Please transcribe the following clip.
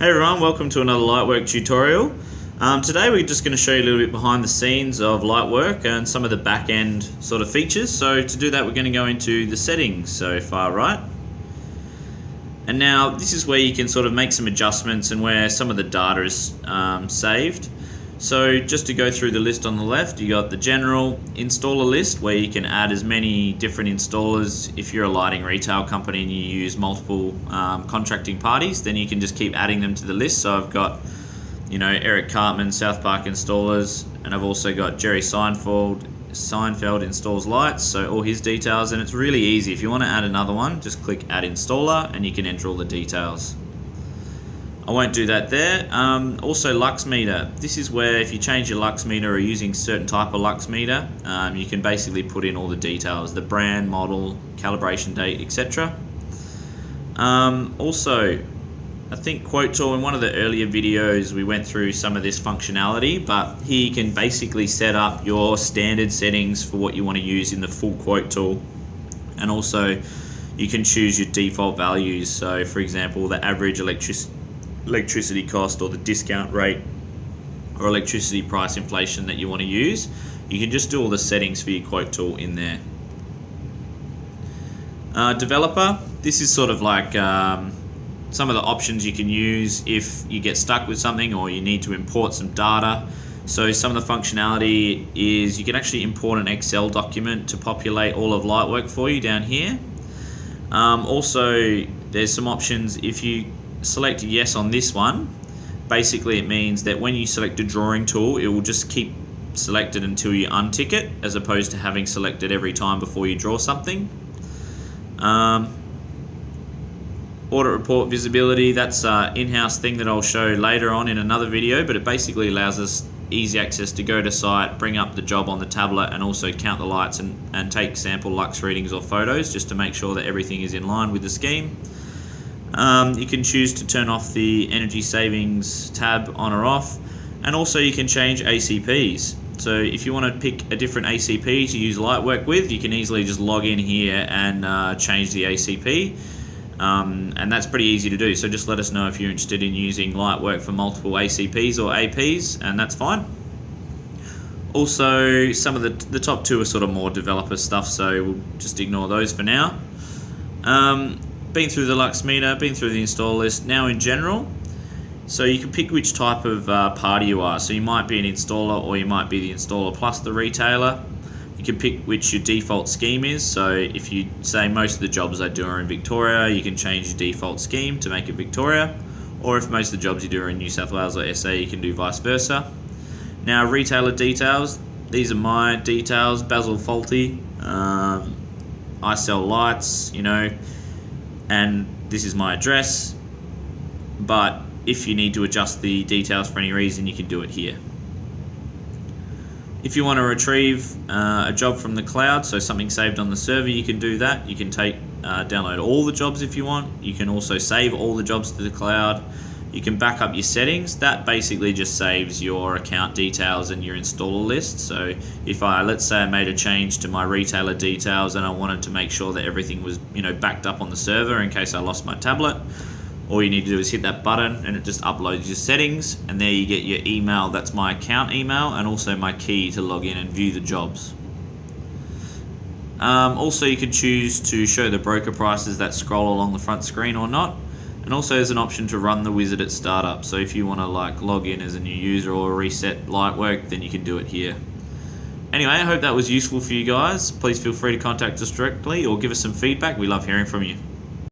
Hey everyone, welcome to another LightWork tutorial. Today we're just going to show you a little bit behind the scenes of LightWork and some of the back end sort of features. So to do that we're going to go into the settings, so far right. And now this is where you can sort of make some adjustments and where some of the data is saved. So just to go through the list on the left, you got the general installer list where you can add as many different installers. If you're a lighting retail company and you use multiple contracting parties, then you can just keep adding them to the list. So I've got, Eric Cartman, South Park installers, and I've also got Jerry Seinfeld installs lights, so all his details, and it's really easy. If you want to add another one, just click add installer and you can enter all the details. I won't do that there. Also lux meter. This is where if you change your lux meter or using certain type of lux meter, you can basically put in all the details, the brand, model, calibration date, etc. Also, I think Quote Tool, in one of the earlier videos we went through some of this functionality, but here you can basically set up your standard settings for what you want to use in the full Quote Tool, and also you can choose your default values. So for example, the average electricity cost or the discount rate or electricity price inflation that you want to use. You can just do all the settings for your Quote Tool in there. Developer, this is sort of like some of the options you can use if you get stuck with something or you need to import some data. So some of the functionality is you can actually import an Excel document to populate all of LightWork for you down here. Also, there's some options. If you select yes on this one, basically it means that when you select a drawing tool, it will just keep selected until you untick it, as opposed to having selected every time before you draw something. Audit report visibility, that's an in-house thing that I'll show later on in another video, but it basically allows us easy access to go to site, bring up the job on the tablet, and also count the lights and take sample lux readings or photos just to make sure that everything is in line with the scheme. You can choose to turn off the energy savings tab on or off, and also you can change ACPs. So if you want to pick a different ACP to use LightWork with, you can easily just log in here and change the ACP. And that's pretty easy to do, so just let us know if you're interested in using LightWork for multiple ACPs or APs, and that's fine. Also, some of the top two are sort of more developer stuff, so we'll just ignore those for now. Been through the lux meter, been through the install list. Now in general, so you can pick which type of party you are. So you might be an installer, or you might be the installer plus the retailer. You can pick which your default scheme is. So if you say most of the jobs I do are in Victoria, you can change your default scheme to make it Victoria. Or if most of the jobs you do are in New South Wales or SA, you can do vice versa. Now retailer details, these are my details. Basil Faulty, I sell lights, and this is my address. But if you need to adjust the details for any reason, you can do it here. If you want to retrieve a job from the cloud, so something saved on the server, you can do that. You can download all the jobs if you want. You can also save all the jobs to the cloud. You can back up your settings. That basically just saves your account details and your installer list. So if let's say I made a change to my retailer details and I wanted to make sure that everything was backed up on the server in case I lost my tablet, all you need to do is hit that button and it just uploads your settings, and there you get your email. That's my account email, and also my key to log in and view the jobs. Also you can choose to show the broker prices that scroll along the front screen or not, and also there's an option to run the wizard at startup. So if you want to log in as a new user or reset LightWork, then you can do it here. Anyway, I hope that was useful for you guys. Please feel free to contact us directly or give us some feedback. We love hearing from you.